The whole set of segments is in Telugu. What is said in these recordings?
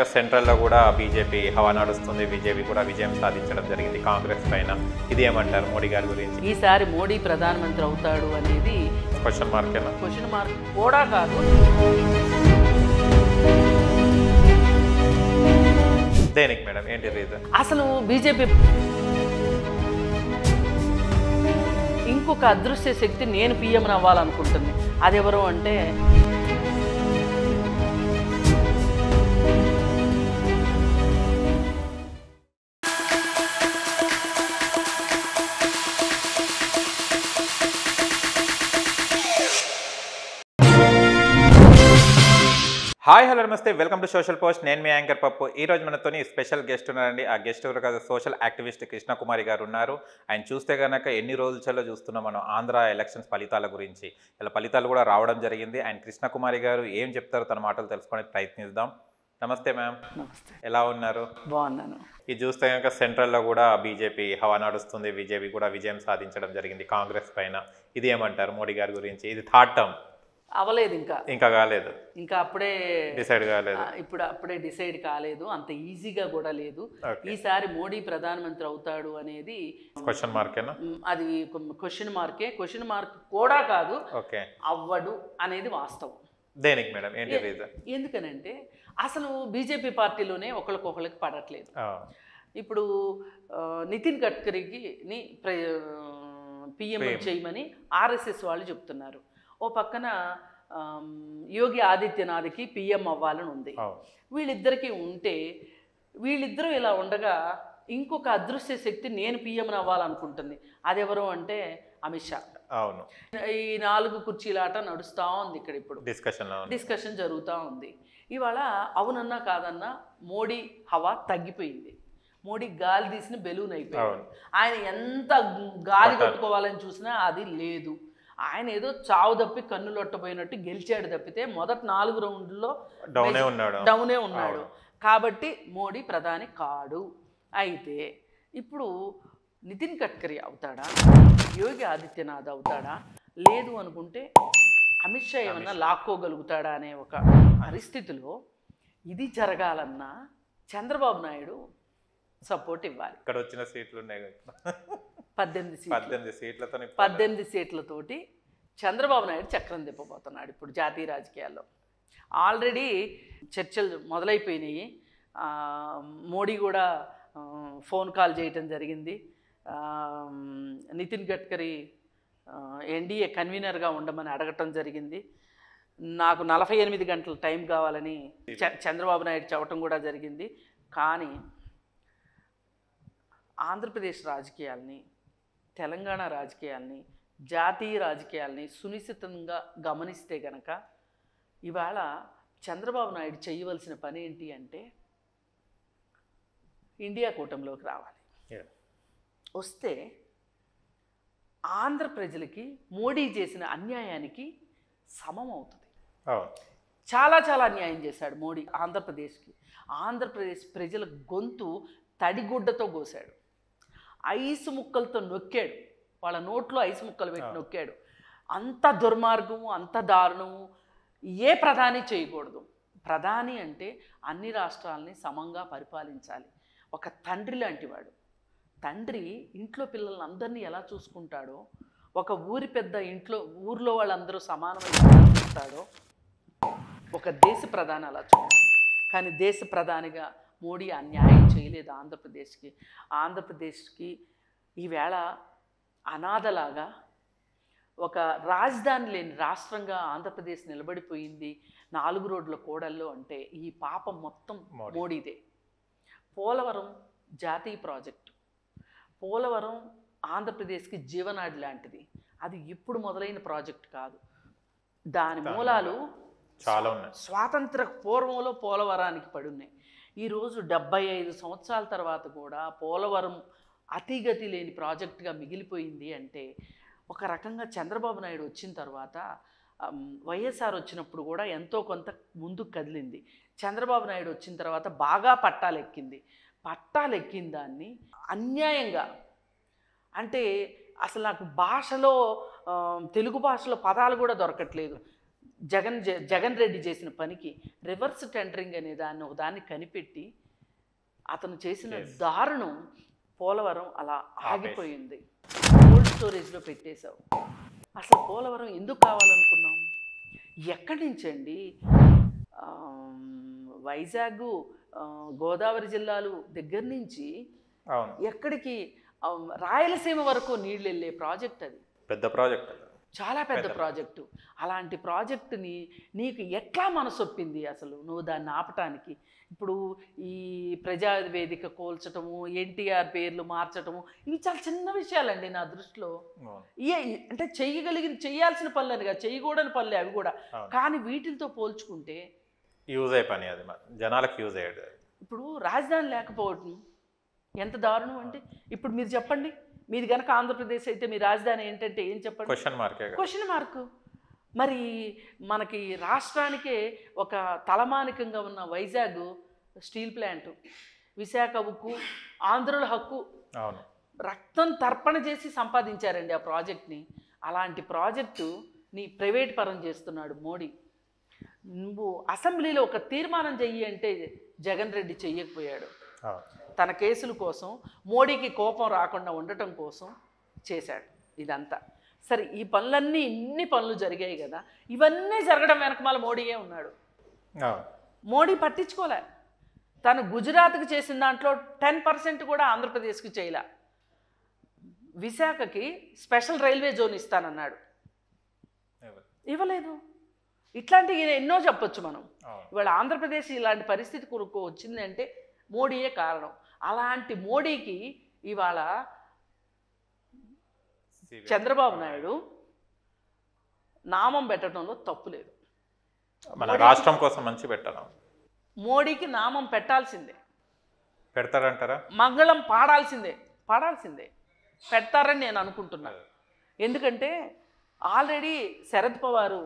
సెంట్రల్లో కూడా బీజేపీ హవా నడుస్తుంది. బీజేపీ కూడా విజయం సాధించడం జరిగింది కాంగ్రెస్ పైన. ఇది ఏమంటారు మోడీ గారి గురించి? ఈసారి మోడీ ప్రధానమంత్రి అవుతాడు అనేది క్వశ్చన్ మార్కేనా? క్వశ్చన్ మార్క్ కూడా కాదు. దేనికి మేడం, ఏంటి రీజన్? అసలు బీజేపీ ఇంకొక అదృశ్య శక్తి నేను పీఎం అవ్వాలనుకుంటుంది. అది ఎవరు అంటే హాయ్ హలో నమస్తే, వెల్కమ్ టు సోషల్ పోస్ట్. నేను మీ యాంకర్ పప్పు. ఈ రోజు మనతోని స్పెషల్ గెస్ట్ ఉన్నారండి. ఆ గెస్ట్ ఎవరు కాదు, సోషల్ యాక్టివిస్ట్ కృష్ణకుమారి గారు ఉన్నారు. ఆయన చూస్తే కనుక ఎన్ని రోజులలో చూస్తున్నాం మనం ఆంధ్ర ఎలక్షన్స్ ఫలితాల గురించి. ఇలా ఫలితాలు కూడా రావడం జరిగింది. ఆయన కృష్ణకుమారి గారు ఏం చెప్తారో తన మాటలు తెలుసుకొని ప్రయత్నిద్దాం. నమస్తే మ్యామ్. నమస్తే. ఎలా ఉన్నారు? బాగున్నాను. ఇది చూస్తే కనుక సెంట్రల్లో కూడా బీజేపీ హవా నడుస్తుంది. బీజేపీ కూడా విజయం సాధించడం జరిగింది కాంగ్రెస్ పైన. ఇది ఏమంటారు మోడీ గారి గురించి? ఇది థర్డ్ టర్మ్ అవలేదు, ఇంకా కాలేదు, ఇంకా అప్పుడే డిసైడ్ కాలేదు. ఇప్పుడు అప్పుడే డిసైడ్ కాలేదు, అంత ఈజీగా కూడా లేదు. ఈసారి మోడీ ప్రధానమంత్రి అవుతాడు అనేది క్వశ్చన్ మార్కేనా? అది క్వశ్చన్ మార్కే. క్వశ్చన్ మార్క్ కూడా కాదు, ఓకే. అవ్వడు అనేది వాస్తవం. దేనికి మేడం, ఏంటి రీజన్? ఎందుకనంటే అసలు బీజేపీ పార్టీలోనే ఒకరికొకరికి పడట్లేదు. ఇప్పుడు నితిన్ గడ్కరీకి పిఎం చేయమని ఆర్ఎస్ఎస్ వాళ్ళు చెప్తున్నారు. ఓ పక్కన యోగి ఆదిత్యనాథ్కి పిఎం అవ్వాలని ఉంది. వీళ్ళిద్దరికీ ఉంటే వీళ్ళిద్దరూ ఇలా ఉండగా ఇంకొక అదృశ్య శక్తి నేను పిఎం అవ్వాలనుకుంటుంది. అదెవరు అంటే అమిత్ షా. అవును. ఈ 4 కుర్చీలాట నడుస్తూ ఉంది ఇక్కడ. ఇప్పుడు డిస్కషన్ జరుగుతూ ఉంది. ఇవాళ అవునన్నా కాదన్నా మోడీ హవా తగ్గిపోయింది. మోడీ గాలి తీసిన బెలూన్ అయిపోయింది. ఆయన ఎంత గాలి కొట్టుకోవాలని చూసినా అది లేదు. ఆయన ఏదో చావు తప్పి కన్నులొట్టపోయినట్టు గెలిచాడు తప్పితే మొదటి 4 రౌండ్లో డౌనే ఉన్నాడు. కాబట్టి మోడీ ప్రధాని కాడు. అయితే ఇప్పుడు నితిన్ గడ్కరీ అవుతాడా, యోగి ఆదిత్యనాథ్ అవుతాడా, లేదు అనుకుంటే అమిత్ షా ఏమన్నా లాక్కోగలుగుతాడా అనే ఒక పరిస్థితిలో ఇది జరగాలన్నా చంద్రబాబు నాయుడు సపోర్ట్ ఇవ్వాలి. ఇక్కడ వచ్చిన సీట్లు ఉన్నాయి 18 సీట్లతోటి చంద్రబాబు నాయుడు చక్రం తిప్పబోతున్నాడు ఇప్పుడు జాతీయ రాజకీయాల్లో. ఆల్రెడీ చర్చలు మొదలైపోయినాయి. మోడీ కూడా ఫోన్ కాల్ చేయటం జరిగింది. నితిన్ గడ్కరీ ఎన్డీఏ కన్వీనర్గా ఉండమని అడగటం జరిగింది. నాకు 48 గంటల టైం కావాలని చంద్రబాబు నాయుడు చెప్పటం కూడా జరిగింది. కానీ ఆంధ్రప్రదేశ్ రాజకీయాల్ని, తెలంగాణ రాజకీయాల్ని, జాతీయ రాజకీయాల్ని సునిశ్చితంగా గమనిస్తే గనక ఇవాళ చంద్రబాబు నాయుడు చేయవలసిన పని ఏంటి అంటే ఇండియా కూటమిలోకి రావాలి. వస్తే ఆంధ్ర ప్రజలకి మోడీ చేసిన అన్యాయానికి సమం అవుతుంది. చాలా చాలా అన్యాయం చేశాడు మోడీ ఆంధ్రప్రదేశ్కి. ఆంధ్రప్రదేశ్ ప్రజల గొంతు తడిగుడ్డతో కోసాడు. ఐసు ముక్కలతో నొక్కాడు. వాళ్ళ నోట్లో ఐసు ముక్కలు పెట్టి నొక్కాడు. అంత దుర్మార్గము, అంత దారుణము ఏ ప్రధాని చేయకూడదు. ప్రధాని అంటే అన్ని రాష్ట్రాలని సమంగా పరిపాలించాలి. ఒక తండ్రి లాంటివాడు. తండ్రి ఇంట్లో పిల్లల్ని అందరినీ ఎలా చూసుకుంటాడో, ఒక ఊరి పెద్ద ఊర్లో వాళ్ళందరూ సమానమైన చూస్తాడో ఒక దేశ ప్రధాని అలా చూడాలి. కానీ దేశ ప్రధానిగా మోడీ అన్యాయం చేయలేదు ఆంధ్రప్రదేశ్కి. ఆంధ్రప్రదేశ్కి ఈవేళ అనాథలాగా ఒక రాజధాని లేని రాష్ట్రంగా ఆంధ్రప్రదేశ్ నిలబడిపోయింది 4 రోడ్ల కూడల్లో. అంటే ఈ పాపం మొత్తం మోడీదే. పోలవరం జాతీయ ప్రాజెక్టు. పోలవరం ఆంధ్రప్రదేశ్కి జీవనాడి లాంటిది. అది ఇప్పుడు మొదలైన ప్రాజెక్ట్ కాదు. దాని మూలాలు చాలా ఉన్నాయి. స్వాతంత్ర పూర్వంలో పోలవరానికి పడున్నాయి. ఈరోజు 75 సంవత్సరాల తర్వాత కూడా పోలవరం అతిగతి లేని ప్రాజెక్టుగా మిగిలిపోయింది. అంటే ఒక రకంగా చంద్రబాబు నాయుడు వచ్చిన తర్వాత, వైఎస్ఆర్ వచ్చినప్పుడు కూడా ఎంతో కొంత ముందుకు కదిలింది. చంద్రబాబు నాయుడు వచ్చిన తర్వాత బాగా పట్టాలెక్కింది. పట్టాలెక్కిన దాన్ని అన్యాయంగా, అంటే అసలు నాకు భాషలో తెలుగు భాషలో పదాలు కూడా దొరకట్లేదు. జగన్ రెడ్డి చేసిన పనికి రివర్స్ టెండరింగ్ అనే దాన్ని ఒక దాన్ని కనిపెట్టి అతను చేసిన దారుణం పోలవరం అలా ఆగిపోయింది. కోల్డ్ స్టోరేజ్లో పెట్టేశావు. అసలు పోలవరం ఎందుకు కావాలనుకున్నాం? ఎక్కడి నుంచండి? వైజాగ్, గోదావరి జిల్లాలు దగ్గర నుంచి ఎక్కడికి రాయలసీమ వరకు నీళ్ళు వెళ్ళే ప్రాజెక్ట్ అది. పెద్ద ప్రాజెక్ట్, చాలా పెద్ద ప్రాజెక్టు. అలాంటి ప్రాజెక్టుని నీకు ఎట్లా మనసొప్పింది అసలు నువ్వు దాన్ని ఆపటానికి? ఇప్పుడు ఈ ప్రజావేదిక కోల్చటము, ఎన్టీఆర్ పేర్లు మార్చటము, ఇవి చాలా చిన్న విషయాలండి నా దృష్టిలో. అంటే చేయాల్సిన పనులని కాదు, చేయకూడని పనులే అవి కూడా. కానీ వీటితో పోల్చుకుంటే యూజ్ అయ్యే పని అది, జనాలకు యూజ్ అయ్యేది. ఇప్పుడు రాజధాని లేకపోవటం ఎంత దారుణం అంటే, ఇప్పుడు మీరు చెప్పండి, మీది కనుక ఆంధ్రప్రదేశ్ అయితే మీ రాజధాని ఏంటంటే ఏం చెప్పండి? Question mark. మరి మనకి రాష్ట్రానికే ఒక తలమానికంగా ఉన్న వైజాగ్ స్టీల్ ప్లాంట్, విశాఖ ఉక్కు, ఆంధ్రుల హక్కు, రక్తం తర్పణ చేసి సంపాదించారండి ఆ ప్రాజెక్ట్ని. అలాంటి ప్రాజెక్టు నీ ప్రైవేట్ పరం చేస్తున్నాడు మోడీ. నువ్వు అసెంబ్లీలో ఒక తీర్మానం చెయ్యి అంటే జగన్ రెడ్డి చెయ్యకపోయాడు. తన కేసుల కోసం, మోడీకి కోపం రాకుండా ఉండటం కోసం చేశాడు ఇదంతా. సరే, ఈ పనులన్నీ ఇన్ని పనులు జరిగాయి కదా, ఇవన్నీ జరగడం వెనకమాల మోడీయే ఉన్నాడు. మోడీ పట్టించుకోలే. తను గుజరాత్కి చేసిన దాంట్లో 10% కూడా ఆంధ్రప్రదేశ్కి చేయలే. విశాఖకి స్పెషల్ రైల్వే జోన్ ఇస్తానన్నాడు, ఇవ్వలేదు. ఇట్లాంటివి ఎన్నో చెప్పొచ్చు మనం. ఇవాళ ఆంధ్రప్రదేశ్ ఇలాంటి పరిస్థితి కొరకు వచ్చిందంటే మోడీయే కారణం. అలాంటి మోడీకి ఇవాళ చంద్రబాబు నాయుడు నామం పెట్టడంలో తప్పు లేదు. మన రాష్ట్రం కోసం మంచి పెట్టాలి. మోడీకి నామం పెట్టాల్సిందే. పెడతారంటారా? మంగళం పాడాల్సిందే. పెడతారని నేను అనుకుంటున్నాను. ఎందుకంటే ఆల్రెడీ శరద్ పవార్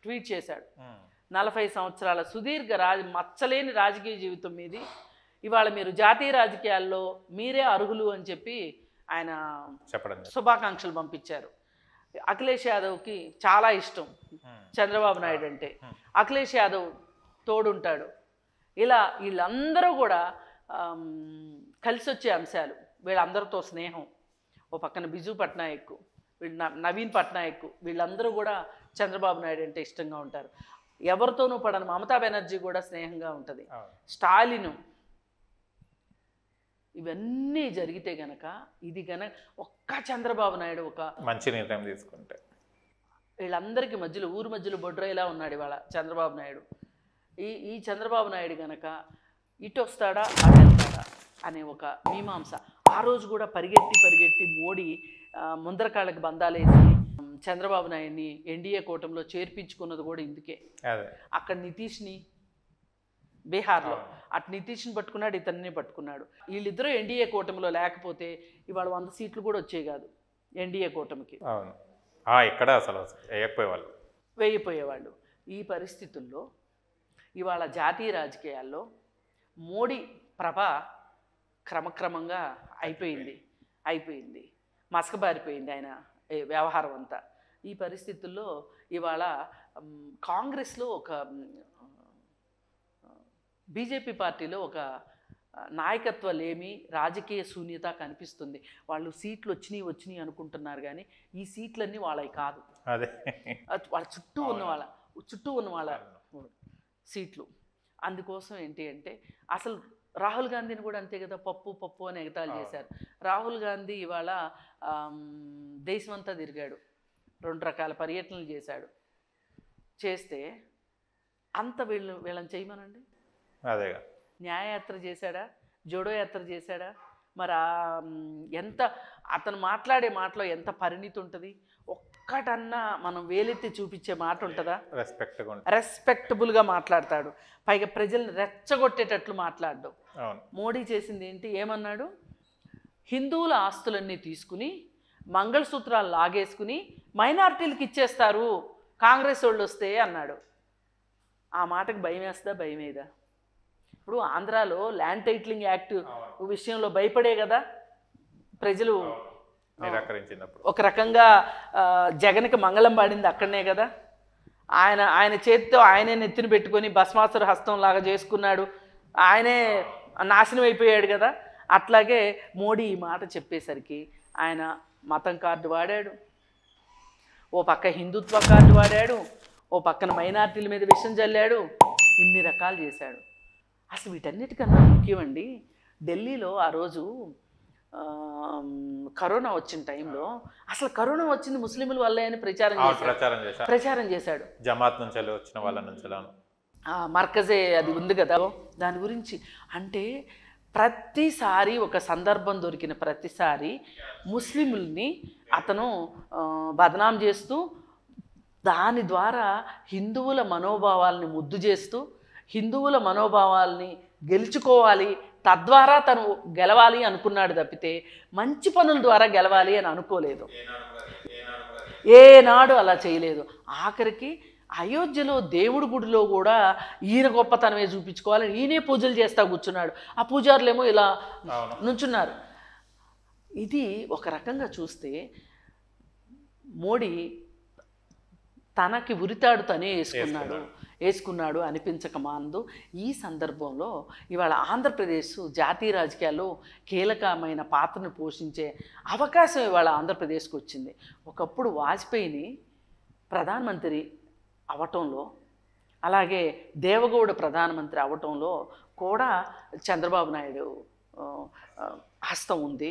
ట్వీట్ చేశాడు, 40 సంవత్సరాల సుదీర్ఘ మచ్చలేని రాజకీయ జీవితం మీది, ఇవాళ మీరు జాతీయ రాజకీయాల్లో మీరే అర్హులు అని చెప్పి ఆయన శుభాకాంక్షలు పంపించారు. అఖిలేష్ యాదవ్కి చాలా ఇష్టం చంద్రబాబు నాయుడు అంటే. అఖిలేష్ యాదవ్ తోడుంటాడు. ఇలా వీళ్ళందరూ కూడా కలిసి వచ్చే అంశాలు. వీళ్ళందరితో స్నేహం. ఓ పక్కన బిజు పట్నాయక్, వీళ్ళు నవీన్ పట్నాయక్, వీళ్ళందరూ కూడా చంద్రబాబు నాయుడు అంటే ఇష్టంగా ఉంటారు. ఎవరితోనూ పడని మమతా బెనర్జీ కూడా స్నేహంగా ఉంటుంది. స్టాలిన్. ఇవన్నీ జరిగితే గనక ఇది ఒక్క చంద్రబాబు నాయుడు ఒక మంచి నిర్ణయం తీసుకుంటే వీళ్ళందరికీ మధ్యలో ఊరు మధ్యలో బొడ్రాయిలా ఉన్నాడు ఇవాళ చంద్రబాబు నాయుడు. ఈ చంద్రబాబు నాయుడు గనక ఇటు వస్తాడా అటు వెళ్తాడా అనే ఒక మీమాంస. ఆ రోజు కూడా పరిగెట్టి మోడీ ముందరకాళ్ళకి బంధాలేసి చంద్రబాబు నాయుడిని ఎన్డీఏ కూటమిలో చేర్పించుకున్నది కూడా ఇందుకే. అక్కడ నితీష్ని బీహార్లో అటు నితీష్ని పట్టుకున్నాడు, ఇతన్ని పట్టుకున్నాడు. వీళ్ళిద్దరూ ఎన్డీఏ కూటమిలో లేకపోతే ఇవాళ 100 సీట్లు కూడా వచ్చే కాదు ఎన్డీఏ కూటమికి. ఇక్కడ అసలు వేయిపోయేవాళ్ళు. ఈ పరిస్థితుల్లో ఇవాళ జాతీయ రాజకీయాల్లో మోడీ ప్రభ క్రమక్రమంగా అయిపోయింది, మసకబారిపోయింది ఆయన వ్యవహారం అంతా. ఈ పరిస్థితుల్లో ఇవాళ కాంగ్రెస్లో ఒక బీజేపీ పార్టీలో ఒక నాయకత్వ లేమి, రాజకీయ శూన్యత కనిపిస్తుంది. వాళ్ళు సీట్లు వచ్చినాయి అనుకుంటున్నారు, కానీ ఈ సీట్లన్నీ వాళ్ళవి కాదు. వాళ్ళ చుట్టూ ఉన్న వాళ్ళ సీట్లు. అందుకోసం ఏంటి అంటే అసలు రాహుల్ గాంధీని కూడా అంతే కదా, పప్పు అని ఎగతాళి చేశారు. రాహుల్ గాంధీ ఇవాళ దేశమంతా తిరిగాడు, 2 రకాల పర్యటనలు చేస్తే అంత వీళ్ళని చేయమనండి. అదేగా, న్యాయయాత్ర చేశాడా, జోడో యాత్ర చేశాడా? మరి ఎంత అతను మాట్లాడే మాటలో ఎంత పరిణితి ఉంటుంది? ఒక్కటన్నా మనం వేలెత్తి చూపించే మాట ఉంటుందా? రెస్పెక్టబుల్గా మాట్లాడతాడు. పైగా ప్రజల్ని రెచ్చగొట్టేటట్లు మాట్లాడడం. మోడీ చేసింది ఏంటి? ఏమన్నాడు? హిందువుల ఆస్తులన్నీ తీసుకుని మంగళసూత్రాలు లాగేసుకుని మైనారిటీలకు ఇచ్చేస్తారు కాంగ్రెస్ వాళ్ళు వస్తే అన్నాడు. ఆ మాటకు భయం వేస్తుందా? భయమేదా? ఇప్పుడు ఆంధ్రాలో ల్యాండ్ టైటిలింగ్ యాక్ట్ విషయంలో భయపడే కదా ప్రజలు నిరాకరించినప్పుడు. ఒక రకంగా జగన్కి మంగళం పాడింది అక్కడనే కదా. ఆయన చేతితో ఆయనే నెత్తిని పెట్టుకొని భస్మాసుర హస్తం లాగా చేసుకున్నాడు, ఆయనే నాశనం అయిపోయాడు కదా. అట్లాగే మోడీ ఈ మాట చెప్పేసరికి ఆయన మతం కార్డు వాడాడు, ఓ పక్క హిందుత్వ కార్డు వాడాడు, ఓ పక్కన మైనార్టీల మీద విషం చల్లాడు, ఇన్ని రకాలు చేశాడు. అసలు వీటన్నిటికన్నా ముఖ్యమండి, ఢిల్లీలో ఆ రోజు కరోనా వచ్చిన టైంలో అసలు కరోనా వచ్చింది ముస్లింల వల్లే అని ప్రచారం చేశాడు. జమాత్ నుంచి వచ్చిన వాళ్ళ నుంచి మర్కజే అది ఉంది కదా దాని గురించి. అంటే ప్రతిసారి ఒక సందర్భం దొరికిన ప్రతిసారి ముస్లింలని అతను బదనాం చేస్తూ దాని ద్వారా హిందువుల మనోభావాల్ని ముద్దు చేస్తూ హిందువుల మనోభావాల్ని గెలుచుకోవాలి, తద్వారా తను గెలవాలి అనుకున్నాడు తప్పితే మంచి పనుల ద్వారా గెలవాలి అని అనుకోలేదు, ఏనాడు అలా చేయలేదు. ఆఖరికి అయోధ్యలో దేవుడి గుడిలో కూడా ఈయన గొప్పతనమే చూపించుకోవాలని ఈయనే పూజలు చేస్తా కూర్చున్నాడు, ఆ పూజారులేమో ఇలా నుంచున్నారు. ఇది ఒక రకంగా చూస్తే మోడీ తనకి ఉరితాడు తనే వేసుకున్నాడు అనిపించక మాందు. ఈ సందర్భంలో ఇవాళ ఆంధ్రప్రదేశ్ జాతీయ రాజకీయాల్లో కీలకమైన పాత్రను పోషించే అవకాశం ఇవాళ ఆంధ్రప్రదేశ్కి వచ్చింది. ఒకప్పుడు వాజ్పేయిని ప్రధానమంత్రి అవటంలో, అలాగే దేవగౌడ ప్రధానమంత్రి అవటంలో కూడా చంద్రబాబు నాయుడు హస్తం ఉంది,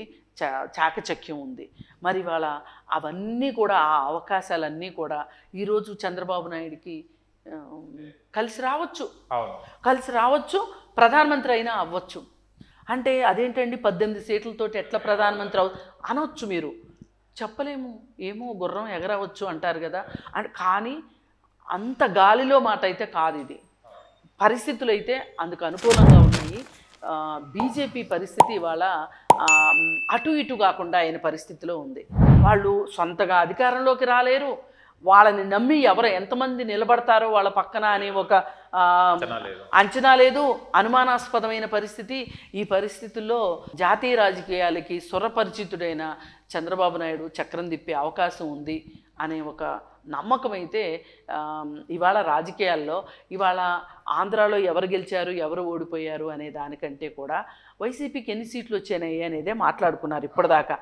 చాకచక్యం ఉంది. మరి ఇవాళ అవన్నీ కూడా, ఆ అవకాశాలన్నీ కూడా ఈరోజు చంద్రబాబు నాయుడికి కలిసి రావచ్చు, ప్రధానమంత్రి అయినా అవ్వచ్చు. అంటే అదేంటండి 18 సీట్లతోటి ఎట్లా ప్రధానమంత్రి అనవచ్చు మీరు, చెప్పలేము, ఏమో గుర్రం ఎగరవచ్చు అంటారు కదా. కానీ అంత గాలిలో మాట అయితే కాదు ఇది. పరిస్థితులు అయితే అందుకు అనుకూలంగా ఉన్నాయి. బీజేపీ పరిస్థితి ఇవాళ అటు ఇటు కాకుండా అయిన పరిస్థితిలో ఉంది. వాళ్ళు సొంతగా అధికారంలోకి రాలేరు, వాళ్ళని నమ్మి ఎంతమంది నిలబడతారో వాళ్ళ పక్కన అని ఒక అంచనా లేదు, అనుమానాస్పదమైన పరిస్థితి. ఈ పరిస్థితుల్లో జాతీయ రాజకీయాలకి సురపరిచితుడైన చంద్రబాబు నాయుడు చక్రం తిప్పే అవకాశం ఉంది అనే ఒక నమ్మకం అయితే ఇవాళ రాజకీయాల్లో, ఇవాళ ఆంధ్రాలో ఎవరు గెలిచారు ఎవరు ఓడిపోయారు అనే దానికంటే కూడా వైసీపీకి ఎన్ని సీట్లు వచ్చాయి అనేదే మాట్లాడుకున్నారు ఇప్పటిదాకా.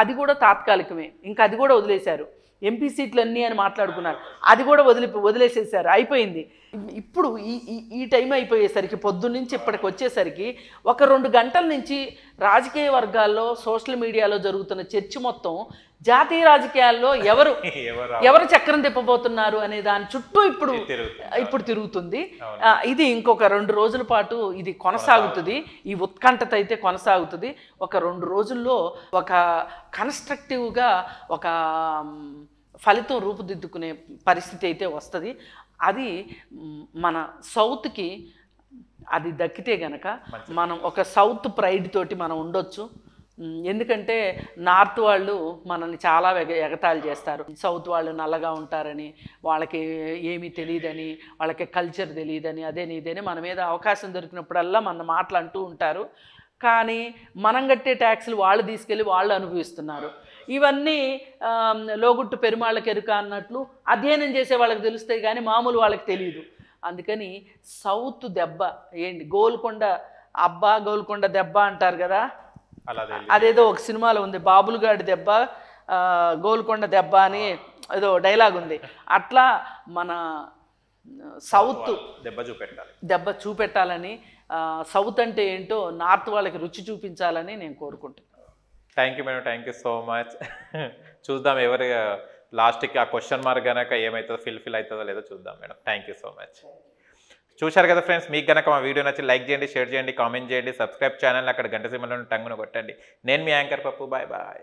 అది కూడా తాత్కాలికమే, ఇంకా అది కూడా వదిలేశారు. ఎంపీ సీట్లు అన్నీ అని మాట్లాడుకున్నారు, అది కూడా వదిలేసేసారు, అయిపోయింది. ఇప్పుడు ఈ టైం అయిపోయేసరికి పొద్దున్నుంచి ఇప్పటికి వచ్చేసరికి 1-2 గంటల నుంచి రాజకీయ వర్గాల్లో సోషల్ మీడియాలో జరుగుతున్న చర్చ మొత్తం జాతీయ రాజకీయాల్లో ఎవరు చక్రం తిప్పబోతున్నారు అనే దాని చుట్టూ ఇప్పుడు తిరుగుతుంది. ఇది ఇంకొక 2 రోజుల పాటు ఇది కొనసాగుతుంది, ఈ ఉత్కంఠత అయితే కొనసాగుతుంది. ఒక 2 రోజుల్లో ఒక కన్స్ట్రక్టివ్గా ఒక ఫలితం రూపుదిద్దుకునే పరిస్థితి అయితే వస్తుంది. అది మన సౌత్కి అది దక్కితే గనక మనం ఒక సౌత్ ప్రైడ్ తోటి మనం ఉండొచ్చు. ఎందుకంటే నార్త్ వాళ్ళు మనల్ని చాలా ఎగతాళి చేస్తారు, సౌత్ వాళ్ళు నల్లగా ఉంటారని, వాళ్ళకి ఏమీ తెలియదని, వాళ్ళకి కల్చర్ తెలియదని, ఇదేని మన మీద అవకాశం దొరికినప్పుడల్లా మన మాటలు అంటూ ఉంటారు. కానీ మనం కట్టే ట్యాక్సులు వాళ్ళు తీసుకెళ్ళి వాళ్ళు అనుభవిస్తున్నారు. ఇవన్నీ లోగుట్టు పెరుమాళ్ళకి ఎరుక అన్నట్లు అధ్యయనం చేసే వాళ్ళకి తెలుస్తాయి కానీ మామూలు వాళ్ళకి తెలియదు. అందుకని సౌత్ దెబ్బ ఏంటి, గోల్కొండ దెబ్బ అంటారు కదా, అదేదో ఒక సినిమాలో ఉంది, బాబులుగాడి దెబ్బ గోల్కొండ దెబ్బ అని ఏదో డైలాగ్ ఉంది. అట్లా మన సౌత్ దెబ్బ చూపెట్టాలని, సౌత్ అంటే ఏంటో నార్త్ వాళ్ళకి రుచి చూపించాలని నేను కోరుకుంటున్నాను. Thank you madam, thank you so much. చూద్దాం ఎవరి లాస్ట్కి ఆ క్వశ్చన్ మార్క్ కనుక ఏమవుతుందో ఫిల్ అవుతుందో లేదో చూద్దాం madam. Thank you so much. చూశారు కదా ఫ్రెండ్స్, మీకు కనుక మా వీడియో నచ్చి లైక్ చేయండి, షేర్ చేయండి, కామెంట్ చేయండి, సబ్స్క్రైబ్ ఛానల్ అక్కడ గంట సింబల్ టంగును కొట్టండి. నేను మీ యాంకర్ పప్పు, బాయ్ బాయ్.